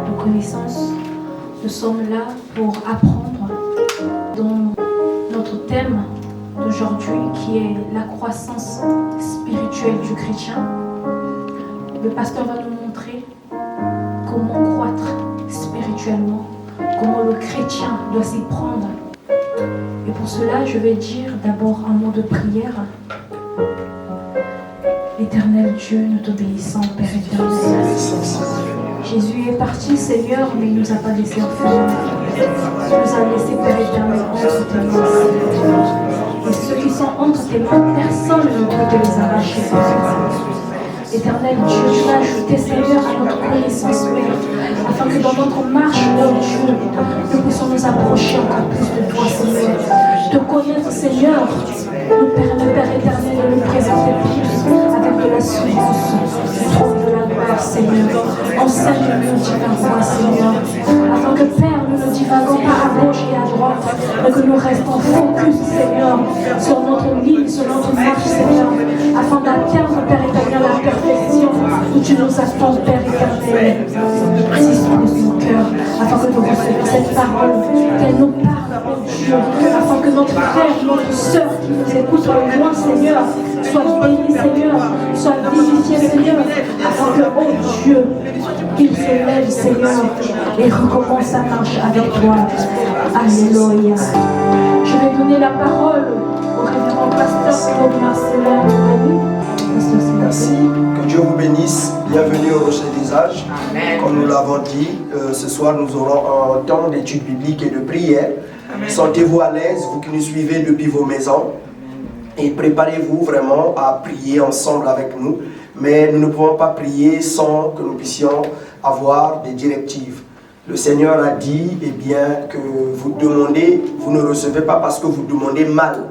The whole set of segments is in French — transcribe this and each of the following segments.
de connaissances. Nous sommes là pour apprendre dans notre thème d'aujourd'hui qui est la croissance spirituelle du chrétien. Le pasteur va nous montrer comment croître spirituellement, comment le chrétien doit s'y prendre. Et pour cela, je vais dire d'abord un mot de prière. Éternel Dieu, nous t'obéissons, Père éternel. Jésus est parti, Seigneur, mais il ne nous a pas laissé orphelins. Il nous a laissé, Père éternel, entre tes mains, Seigneur. Et ceux qui sont entre tes mains, personne ne peut te les arracher, Père. Éternel Dieu, tu vas ajouter, Seigneur, à notre connaissance, Père, afin que dans notre marche, oh Dieu, nous puissions nous approcher encore plus de toi, Seigneur. Te connaître, Seigneur, nous permet, Père éternel, de nous présenter plus avec de l'assurance du trône de la gloire, Seigneur. Enseigne-nous, divin roi, Seigneur, afin que, Père, nous ne divaguons pas à gauche et à droite, mais que nous restons focus, Seigneur, sur notre ligne, sur notre marche, Seigneur, afin d'atteindre, Père éternel, la perfection où tu nous attends, Père éternel. Dispose nos cœurs, afin que nous recevions cette parole, qu'elle nous parle, oh Dieu, afin que notre frère, notre soeur qui nous écoute au loin, Seigneur, soit béni, Seigneur, soit vivifié, Seigneur, afin que, oh Dieu, qu'il se lève, Seigneur, et recommence sa marche avec toi. Alléluia. Je vais donner la parole au révérend pasteur Claude Marcelin. Merci. Que Dieu vous bénisse. Bienvenue au Rocher des Âges. Comme nous l'avons dit, ce soir nous aurons un temps d'étude biblique et de prière. Sentez-vous à l'aise, vous qui nous suivez depuis vos maisons. Et préparez-vous vraiment à prier ensemble avec nous. Mais nous ne pouvons pas prier sans que nous puissions avoir des directives. Le Seigneur a dit, eh bien, que vous demandez, vous ne recevez pas parce que vous demandez mal.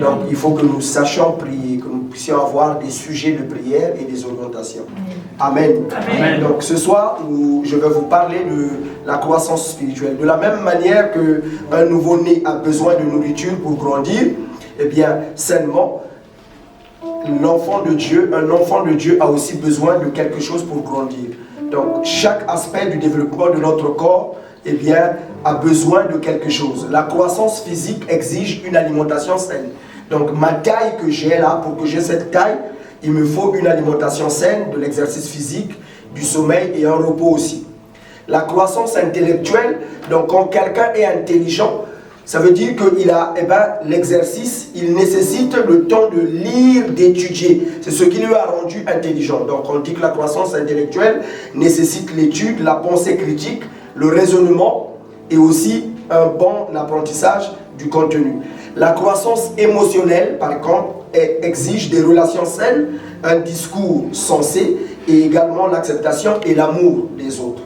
Donc il faut que nous sachions prier, que nous puissions avoir des sujets de prière et des orientations. Amen. Amen. Donc ce soir, je vais vous parler de la croissance spirituelle. De la même manière qu'un nouveau-né a besoin de nourriture pour grandir, eh bien, sainement, un enfant de Dieu a aussi besoin de quelque chose pour grandir. Donc chaque aspect du développement de notre corps, eh bien, a besoin de quelque chose. La croissance physique exige une alimentation saine. Donc ma taille que j'ai là, pour que j'ai cette taille, il me faut une alimentation saine, de l'exercice physique, du sommeil et un repos aussi. La croissance intellectuelle, donc quand quelqu'un est intelligent, ça veut dire qu'il a l'exercice, il nécessite le temps de lire, d'étudier. C'est ce qui lui a rendu intelligent. Donc on dit que la croissance intellectuelle nécessite l'étude, la pensée critique, le raisonnement et aussi un bon apprentissage du contenu. La croissance émotionnelle, par contre, exige des relations saines, un discours sensé et également l'acceptation et l'amour des autres.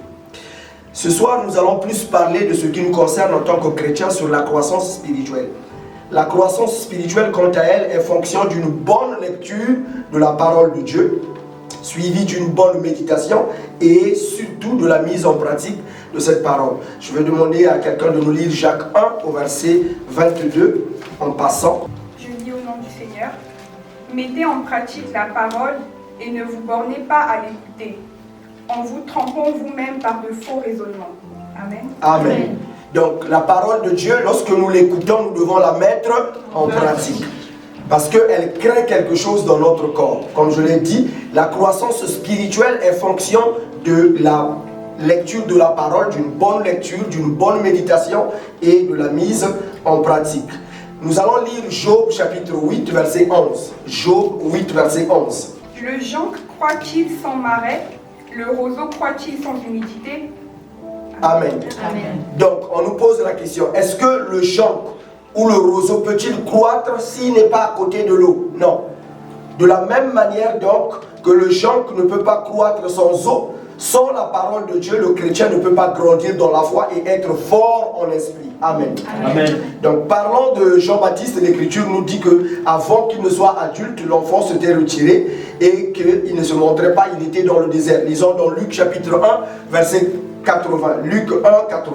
Ce soir, nous allons plus parler de ce qui nous concerne en tant que chrétiens sur la croissance spirituelle. La croissance spirituelle, quant à elle, est fonction d'une bonne lecture de la parole de Dieu, suivie d'une bonne méditation et surtout de la mise en pratique de cette parole. Je vais demander à quelqu'un de nous lire Jacques 1 au verset 22 en passant. Je lis au nom du Seigneur. Mettez en pratique la parole et ne vous bornez pas à l'écouter, en vous trompant vous-même par de faux raisonnements. Amen. Amen. Donc la parole de Dieu, lorsque nous l'écoutons, nous devons la mettre en pratique. Parce qu'elle crée quelque chose dans notre corps. Comme je l'ai dit, la croissance spirituelle est fonction de la lecture de la parole, d'une bonne lecture, d'une bonne méditation et de la mise en pratique. Nous allons lire Job chapitre 8 verset 11. Job 8 verset 11. Le jonc croit-il sans marais? Le roseau croit-il sans humidité? Amen. Amen. Donc on nous pose la question, est-ce que le jonc ou le roseau peut-il croître s'il n'est pas à côté de l'eau? Non. De la même manière donc que le jonc ne peut pas croître sans eau, sans la parole de Dieu, le chrétien ne peut pas grandir dans la foi et être fort en esprit. Amen. Amen. Donc parlons de Jean-Baptiste, l'Écriture nous dit que avant qu'il ne soit adulte, l'enfant s'était retiré et qu'il ne se montrait pas, il était dans le désert. Lisons dans Luc chapitre 1, verset 80. Luc 1, 80.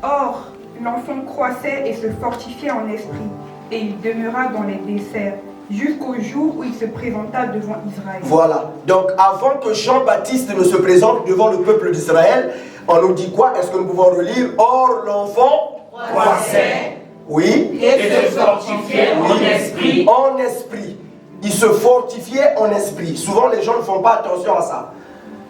Or, l'enfant croissait et se fortifiait en esprit, et il demeura dans les desserts, jusqu'au jour où il se présenta devant Israël. Voilà. Donc, avant que Jean-Baptiste ne se présente devant le peuple d'Israël, on nous dit quoi? Est-ce que nous pouvons relire? Or, l'enfant croissait oui. Et se fortifiait en esprit. En esprit. Il se fortifiait en esprit. Souvent, les gens ne font pas attention à ça.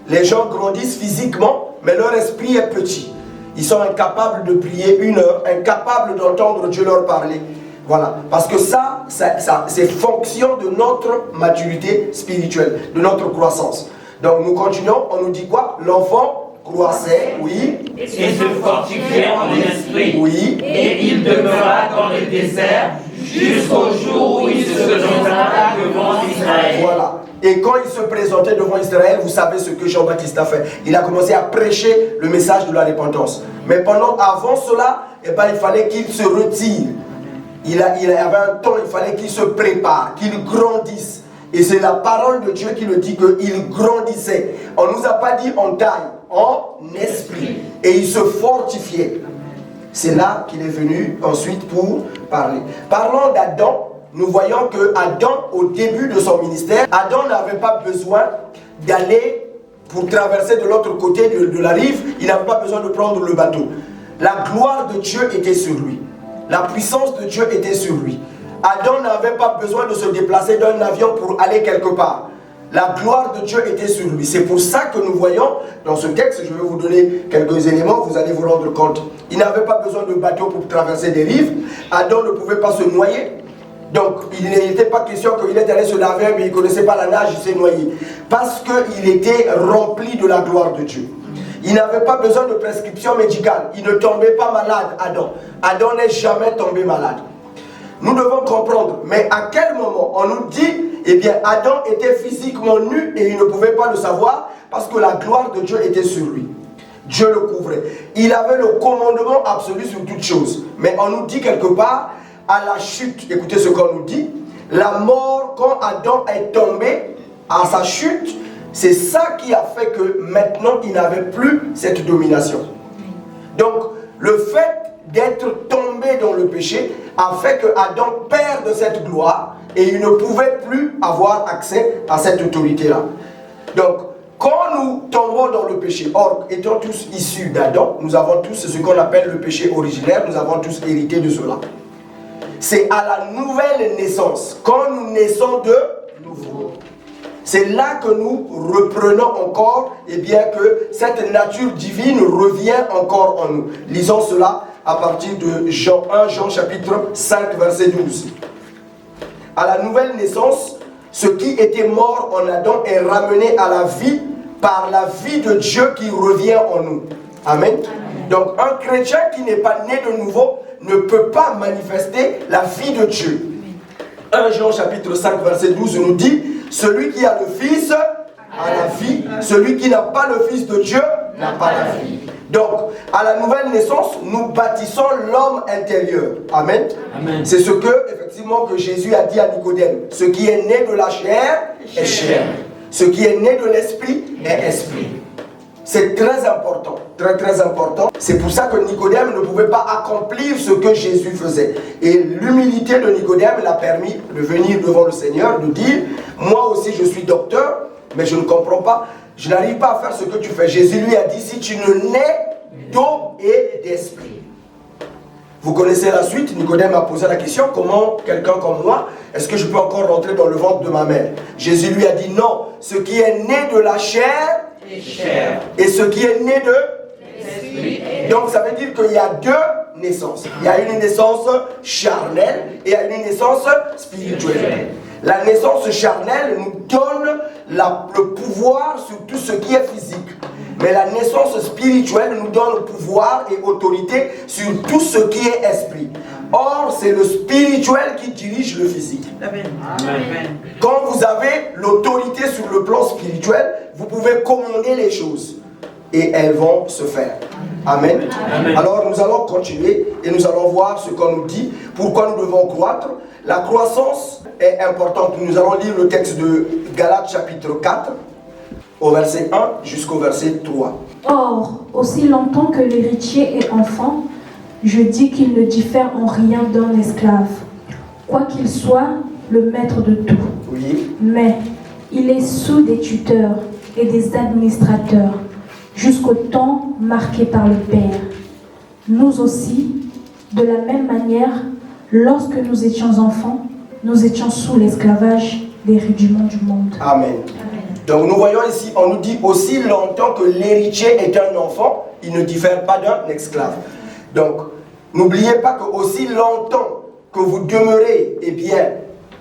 Les gens grandissent physiquement, mais leur esprit est petit. Ils sont incapables de prier 1 heure, incapables d'entendre Dieu leur parler. Voilà. Parce que ça c'est fonction de notre maturité spirituelle, de notre croissance. Donc, nous continuons. On nous dit quoi? L'enfant croissait, oui. Et se fortifiait en esprit. Oui. Et il demeura dans le désert jusqu'au jour où il se présenta devant Israël. Voilà. Et quand il se présentait devant Israël, vous savez ce que Jean-Baptiste a fait. Il a commencé à prêcher le message de la repentance. Mais avant cela, il fallait qu'il se retire. Il y avait un temps, il fallait qu'il se prépare, qu'il grandisse. Et c'est la parole de Dieu qui le dit qu'il grandissait. On ne nous a pas dit en taille, en esprit. Et il se fortifiait. C'est là qu'il est venu ensuite pour parler. Parlons d'Adam, nous voyons que Adam, au début de son ministère, Adam n'avait pas besoin d'aller pour traverser de l'autre côté de la rive. Il n'avait pas besoin de prendre le bateau. La gloire de Dieu était sur lui. La puissance de Dieu était sur lui. Adam n'avait pas besoin de se déplacer d'un avion pour aller quelque part. La gloire de Dieu était sur lui. C'est pour ça que nous voyons dans ce texte, je vais vous donner quelques éléments, vous allez vous rendre compte. Il n'avait pas besoin de bateau pour traverser des rives. Adam ne pouvait pas se noyer. Donc, il n'était pas question qu'il est allé se laver, mais il ne connaissait pas la nage, il s'est noyé. Parce qu'il était rempli de la gloire de Dieu. Il n'avait pas besoin de prescription médicale. Il ne tombait pas malade, Adam. Adam n'est jamais tombé malade. Nous devons comprendre, mais à quel moment on nous dit, eh bien, Adam était physiquement nu et il ne pouvait pas le savoir parce que la gloire de Dieu était sur lui. Dieu le couvrait. Il avait le commandement absolu sur toutes choses. Mais on nous dit quelque part, à la chute, écoutez ce qu'on nous dit, la mort, quand Adam est tombé à sa chute, c'est ça qui a fait que maintenant il n'avait plus cette domination. Donc, le fait d'être tombé dans le péché a fait que Adam perde cette gloire et il ne pouvait plus avoir accès à cette autorité-là. Donc, quand nous tombons dans le péché, or, étant tous issus d'Adam, nous avons tous ce qu'on appelle le péché originaire, nous avons tous hérité de cela. C'est à la nouvelle naissance, quand nous naissons de nouveau. C'est là que nous reprenons encore, et bien que cette nature divine revient encore en nous. Lisons cela à partir de Jean 1, Jean chapitre 5, verset 12. À la nouvelle naissance, ce qui était mort en Adam est ramené à la vie par la vie de Dieu qui revient en nous. Amen. Donc un chrétien qui n'est pas né de nouveau ne peut pas manifester la vie de Dieu. 1 Jean chapitre 5, verset 12 nous dit: celui qui a le Fils a la vie, celui qui n'a pas le Fils de Dieu n'a pas la vie. Donc, à la nouvelle naissance, nous bâtissons l'homme intérieur. Amen. Amen. C'est ce que, effectivement, que Jésus a dit à Nicodème. Ce qui est né de la chair est chair. Ce qui est né de l'esprit est esprit. C'est très important, très très important. C'est pour ça que Nicodème ne pouvait pas accomplir ce que Jésus faisait. Et l'humilité de Nicodème l'a permis de venir devant le Seigneur, de dire: moi aussi je suis docteur, mais je ne comprends pas. Je n'arrive pas à faire ce que tu fais. Jésus lui a dit: si tu ne nais d'eau et d'esprit. Vous connaissez la suite. Nicodème a posé la question: comment quelqu'un comme moi, est-ce que je peux encore rentrer dans le ventre de ma mère? Jésus lui a dit: non, ce qui est né de la chair et ce qui est né de l'esprit. Donc ça veut dire qu'il y a deux naissances. Il y a une naissance charnelle et il y a une naissance spirituelle. La naissance charnelle nous donne le pouvoir sur tout ce qui est physique. Mais la naissance spirituelle nous donne le pouvoir et autorité sur tout ce qui est esprit. Or, c'est le spirituel qui dirige le physique. Amen. Quand vous avez l'autorité sur le plan spirituel, vous pouvez commander les choses et elles vont se faire. Amen. Amen. Alors, nous allons continuer et nous allons voir ce qu'on nous dit, pourquoi nous devons croître. La croissance est importante. Nous allons lire le texte de Galates chapitre 4, au verset 1 jusqu'au verset 3. Or, aussi longtemps que l'héritier est enfant, je dis qu'il ne diffère en rien d'un esclave, quoi qu'il soit le maître de tout. Oui. Mais il est sous des tuteurs et des administrateurs jusqu'au temps marqué par le Père. Nous aussi, de la même manière, lorsque nous étions enfants, nous étions sous l'esclavage des rudiments du monde. Amen. Donc nous voyons ici, on nous dit aussi longtemps que l'héritier est un enfant, il ne diffère pas d'un esclave. Donc n'oubliez pas que aussi longtemps que vous demeurez, eh bien,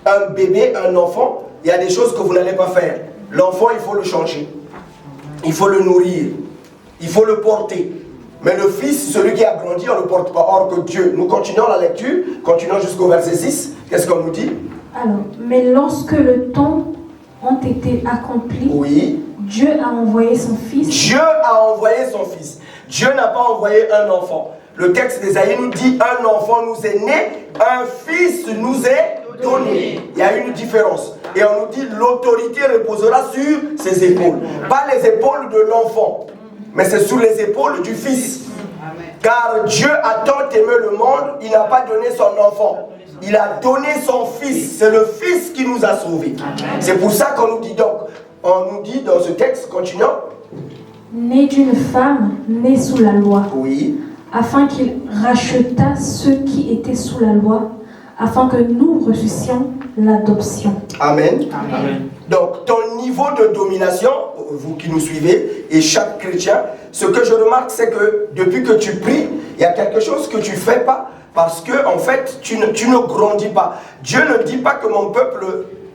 un bébé, un enfant, il y a des choses que vous n'allez pas faire. L'enfant, il faut le changer. Il faut le nourrir. Il faut le porter. Mais le fils, celui qui a grandi, on ne le porte pas. Or que Dieu, nous continuons la lecture, continuons jusqu'au verset 6. Qu'est-ce qu'on nous dit? Alors, mais lorsque le temps ont été accomplis, oui. Dieu a envoyé son fils. Dieu a envoyé son fils. Dieu n'a pas envoyé un enfant. Le texte d'Ésaïe nous dit un enfant nous est né, un fils nous est donné. Il y a une différence. Et on nous dit l'autorité reposera sur ses épaules. Pas les épaules de l'enfant, mais c'est sur les épaules du fils. Car Dieu a tant aimé le monde, il n'a pas donné son enfant. Il a donné son fils. C'est le fils qui nous a sauvés. C'est pour ça qu'on nous dit donc, on nous dit dans ce texte, continuons. Né d'une femme, née sous la loi. Oui. Afin qu'il rachetât ceux qui étaient sous la loi, afin que nous reçussions l'adoption. Amen. Amen. Donc, ton niveau de domination, vous qui nous suivez, et chaque chrétien, ce que je remarque, c'est que depuis que tu pries, il y a quelque chose que tu ne fais pas, parce que, en fait, tu ne grandis pas. Dieu ne dit pas que mon peuple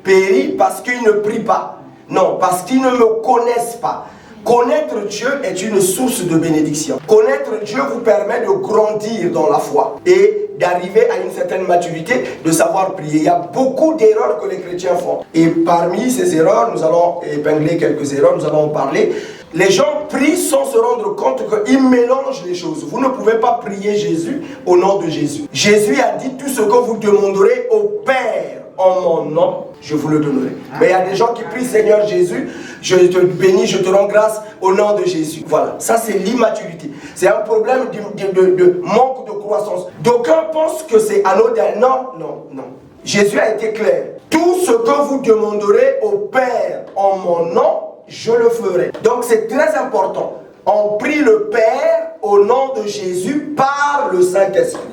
périt parce qu'il ne prie pas. Non, parce qu'ils ne me connaissent pas. Connaître Dieu est une source de bénédiction. Connaître Dieu vous permet de grandir dans la foi et d'arriver à une certaine maturité, de savoir prier. Il y a beaucoup d'erreurs que les chrétiens font. Et parmi ces erreurs, nous allons épingler quelques erreurs, nous allons en parler. Les gens prient sans se rendre compte qu'ils mélangent les choses. Vous ne pouvez pas prier Jésus au nom de Jésus. Jésus a dit tout ce que vous demanderez au Père en mon nom, je vous le donnerai. Mais il y a des gens qui prient Seigneur Jésus, je te bénis, je te rends grâce au nom de Jésus. Voilà, ça c'est l'immaturité. C'est un problème de manque de croissance. D'aucuns pensent que c'est anodin. Non, non, non. Jésus a été clair. Tout ce que vous demanderez au Père en mon nom, je le ferai. Donc c'est très important. On prie le Père au nom de Jésus par le Saint-Esprit.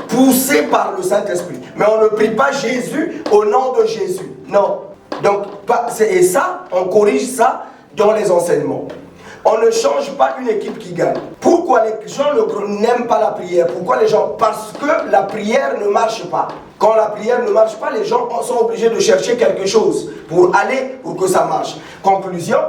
Poussé par le Saint-Esprit. Mais on ne prie pas Jésus au nom de Jésus. Non. Donc, et ça, on corrige ça dans les enseignements. On ne change pas une équipe qui gagne. Pourquoi les gens n'aiment pas la prière? Pourquoi les gens? Parce que la prière ne marche pas. Quand la prière ne marche pas, les gens sont obligés de chercher quelque chose pour que ça marche. Conclusion,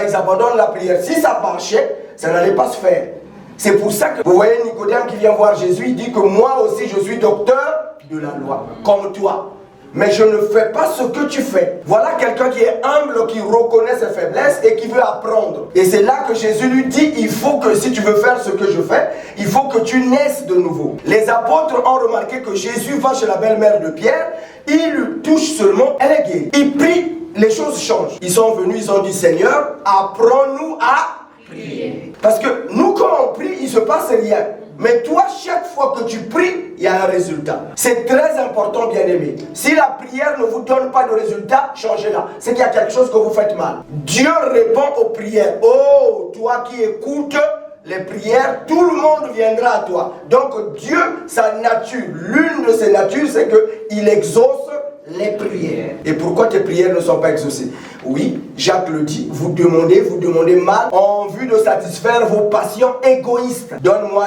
ils abandonnent la prière. Si ça marchait, ça n'allait pas se faire. C'est pour ça que vous voyez Nicodème qui vient voir Jésus, il dit que moi aussi je suis docteur de la loi, comme toi. Mais je ne fais pas ce que tu fais. Voilà quelqu'un qui est humble, qui reconnaît ses faiblesses et qui veut apprendre. Et c'est là que Jésus lui dit, il faut que si tu veux faire ce que je fais, il faut que tu naisses de nouveau. Les apôtres ont remarqué que Jésus va chez la belle-mère de Pierre, il lui touche seulement, elle est guérie. Il prie, les choses changent. Ils sont venus, ils ont dit, Seigneur, apprends-nous à prier. Parce que nous, quand on prie, il ne se passe rien. Mais toi, chaque fois que tu pries, il y a un résultat. C'est très important, bien-aimé. Si la prière ne vous donne pas de résultat, changez-la. C'est qu'il y a quelque chose que vous faites mal. Dieu répond aux prières. Oh, toi qui écoutes les prières, tout le monde viendra à toi. Donc Dieu, sa nature, l'une de ses natures, c'est qu'il exauce les prières. Et pourquoi tes prières ne sont pas exaucées? Oui, Jacques le dit, vous demandez mal en vue de satisfaire vos passions égoïstes. Donne-moi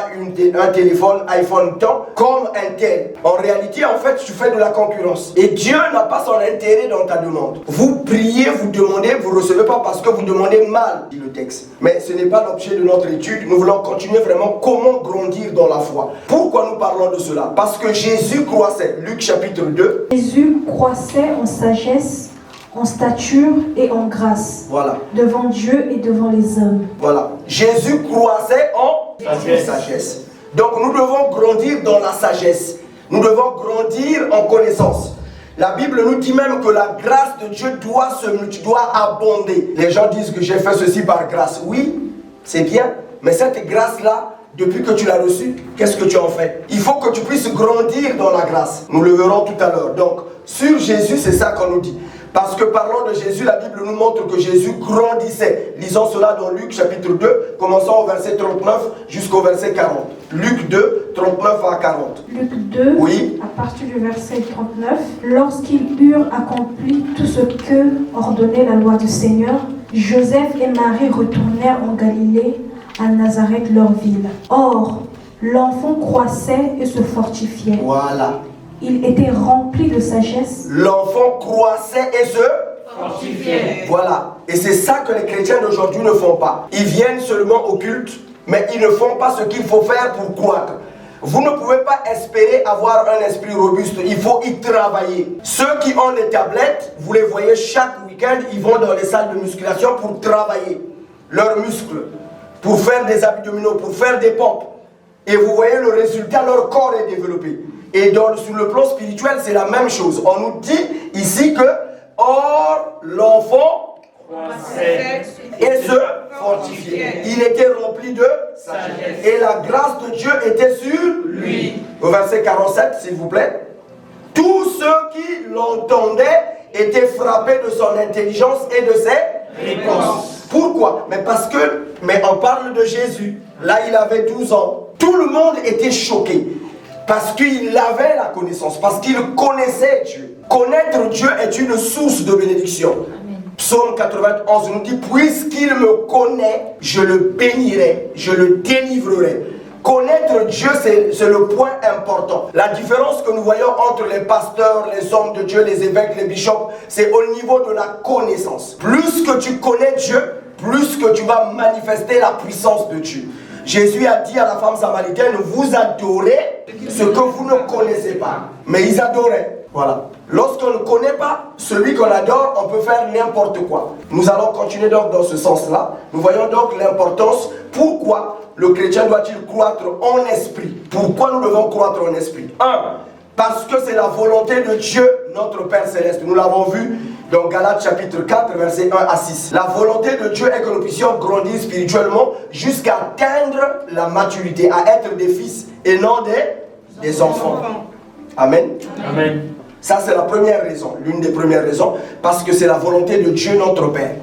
un téléphone iPhone tant comme un tel. En réalité, en fait, tu fais de la concurrence. Et Dieu n'a pas son intérêt dans ta demande. Vous priez, vous demandez, vous ne recevez pas parce que vous demandez mal, dit le texte. Mais ce n'est pas l'objet de notre étude. Nous voulons continuer vraiment comment grandir dans la foi. Pourquoi nous parlons de cela? Parce que Jésus croissait. Luc chapitre 2. Jésus croissait en sagesse, en stature et en grâce, voilà, devant Dieu et devant les hommes. Voilà. Jésus croissait en sagesse. Donc nous devons grandir dans la sagesse. Nous devons grandir en connaissance. La Bible nous dit même que la grâce de Dieu doit abonder. Les gens disent que j'ai fait ceci par grâce. Oui, C'est bien, mais cette grâce-là, depuis que tu l'as reçue, qu'est-ce que tu en fais? Il faut que tu puisses grandir dans la grâce. Nous le verrons tout à l'heure. Donc, sur Jésus, c'est ça qu'on nous dit. Parce que parlant de Jésus, la Bible nous montre que Jésus grandissait. Lisons cela dans Luc chapitre 2, commençant au verset 39 jusqu'au verset 40. Luc 2, 39 à 40. Luc 2, oui. À partir du verset 39. Lorsqu'ils eurent accompli tout ce que ordonnait la loi du Seigneur, Joseph et Marie retournèrent en Galilée, à Nazareth, leur ville. Or, l'enfant croissait et se fortifiait. Voilà. Il était rempli de sagesse. L'enfant croissait et se fortifiait. Voilà. Et c'est ça que les chrétiens d'aujourd'hui ne font pas. Ils viennent seulement au culte, mais ils ne font pas ce qu'il faut faire pour croître. Vous ne pouvez pas espérer avoir un esprit robuste, il faut y travailler. Ceux qui ont des tablettes, vous les voyez chaque week-end, ils vont dans les salles de musculation pour travailler leurs muscles, pour faire des abdominaux, pour faire des pompes. Et vous voyez le résultat, leur corps est développé. Et sur le plan spirituel, c'est la même chose. On nous dit ici que, or, l'enfant croissait et se fortifiait. Il était rempli de sagesse. Et la grâce de Dieu était sur lui. Au verset 47, s'il vous plaît. Tous ceux qui l'entendaient étaient frappés de son intelligence et de ses réponses. Pourquoi? Mais on parle de Jésus. Là, il avait 12 ans. Tout le monde était choqué. Parce qu'il avait la connaissance, parce qu'il connaissait Dieu. Connaître Dieu est une source de bénédiction. Amen. Psaume 91 nous dit, puisqu'il me connaît, je le bénirai, je le délivrerai. Connaître Dieu, c'est le point important. La différence que nous voyons entre les pasteurs, les hommes de Dieu, les évêques, les bishops, c'est au niveau de la connaissance. Plus que tu connais Dieu, plus que tu vas manifester la puissance de Dieu. Jésus a dit à la femme samaritaine, vous adorez ce que vous ne connaissez pas. Mais ils adoraient. Voilà. Lorsqu'on ne connaît pas celui qu'on adore, on peut faire n'importe quoi. Nous allons continuer donc dans ce sens-là. Nous voyons donc l'importance. Pourquoi le chrétien doit-il croître en esprit? Pourquoi nous devons croître en esprit? 1. Parce que c'est la volonté de Dieu, notre Père Céleste. Nous l'avons vu dans Galates chapitre 4, versets 1 à 6. La volonté de Dieu est que nous puissions grandir spirituellement jusqu'à atteindre la maturité, à être des fils et non des enfants. Amen. Amen. Ça, c'est la première raison, l'une des premières raisons, parce que c'est la volonté de Dieu, notre Père.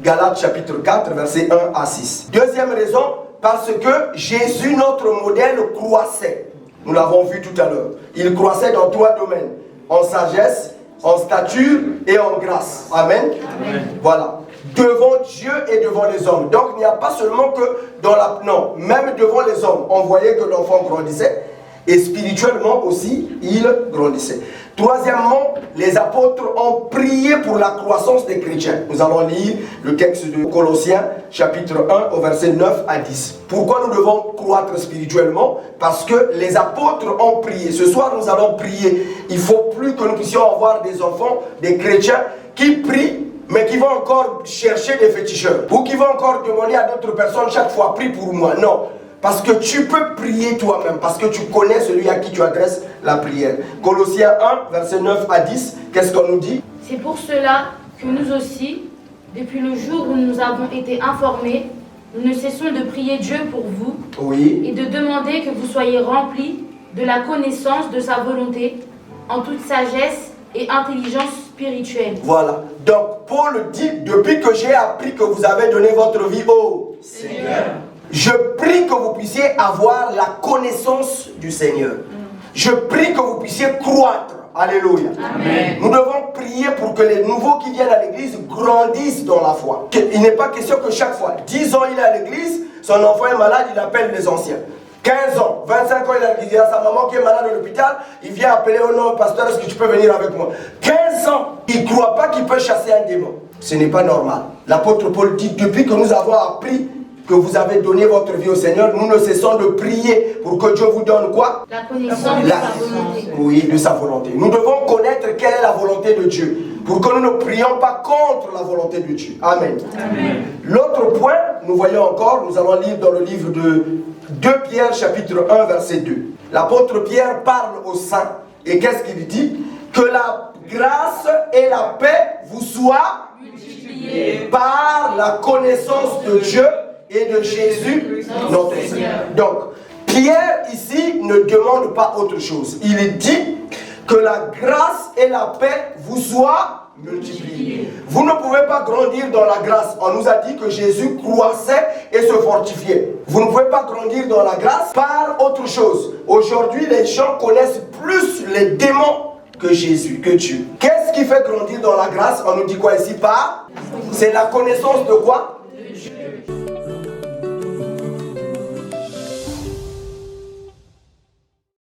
Galates chapitre 4, versets 1 à 6. Deuxième raison, parce que Jésus, notre modèle, croissait. Nous l'avons vu tout à l'heure. Il croissait dans 3 domaines. En sagesse, en stature et en grâce. Amen. Amen. Voilà. Devant Dieu et devant les hommes. Donc il n'y a pas seulement que dans la... Non, même devant les hommes, on voyait que l'enfant grandissait. Et spirituellement aussi, il grandissait. Troisièmement, les apôtres ont prié pour la croissance des chrétiens. Nous allons lire le texte de Colossiens, chapitre 1, au verset 9 à 10. Pourquoi nous devons croître spirituellement? Parce que les apôtres ont prié. Ce soir, nous allons prier. Il ne faut plus que nous puissions avoir des enfants, des chrétiens qui prient, mais qui vont encore chercher des féticheurs. Ou qui vont encore demander à d'autres personnes chaque fois, prie pour moi. Non. Parce que tu peux prier toi-même, parce que tu connais celui à qui tu adresses la prière. Colossiens 1, verset 9 à 10, qu'est-ce qu'on nous dit? C'est pour cela que nous aussi, depuis le jour où nous avons été informés, nous ne cessons de prier Dieu pour vous, oui, et de demander que vous soyez remplis de la connaissance de sa volonté, en toute sagesse et intelligence spirituelle. Voilà. Donc Paul dit, depuis que j'ai appris que vous avez donné votre vie au Seigneur, je prie que vous puissiez avoir la connaissance du Seigneur. Je prie que vous puissiez croître. Alléluia. Amen. Nous devons prier pour que les nouveaux qui viennent à l'église grandissent dans la foi. Il n'est pas question que chaque fois, 10 ans il est à l'église, son enfant est malade, il appelle les anciens. 15 ans, 25 ans il est à l'église, il y a sa maman qui est malade à l'hôpital, il vient appeler au nom, pasteur, est-ce que tu peux venir avec moi? 15 ans, il ne croit pas qu'il peut chasser un démon. Ce n'est pas normal. L'apôtre Paul dit, depuis que nous avons appris que vous avez donné votre vie au Seigneur, nous ne cessons de prier pour que Dieu vous donne quoi? La connaissance de sa volonté. Oui, de sa volonté. Nous devons connaître quelle est la volonté de Dieu, pour que nous ne prions pas contre la volonté de Dieu. Amen. Amen. L'autre point, nous voyons encore, nous allons lire dans le livre de 2 Pierre, chapitre 1, verset 2. L'apôtre Pierre parle aux saints, et qu'est-ce qu'il dit? Que la grâce et la paix vous soient multipliées par la connaissance de Dieu et de Jésus, notre Seigneur. Donc, Pierre ici ne demande pas autre chose. Il dit que la grâce et la paix vous soient multipliées. Vous ne pouvez pas grandir dans la grâce. On nous a dit que Jésus croissait et se fortifiait. Vous ne pouvez pas grandir dans la grâce par autre chose. Aujourd'hui, les gens connaissent plus les démons que Jésus, que Dieu. Qu'est-ce qui fait grandir dans la grâce? On nous dit quoi ici? Par? C'est la connaissance de quoi? De Dieu.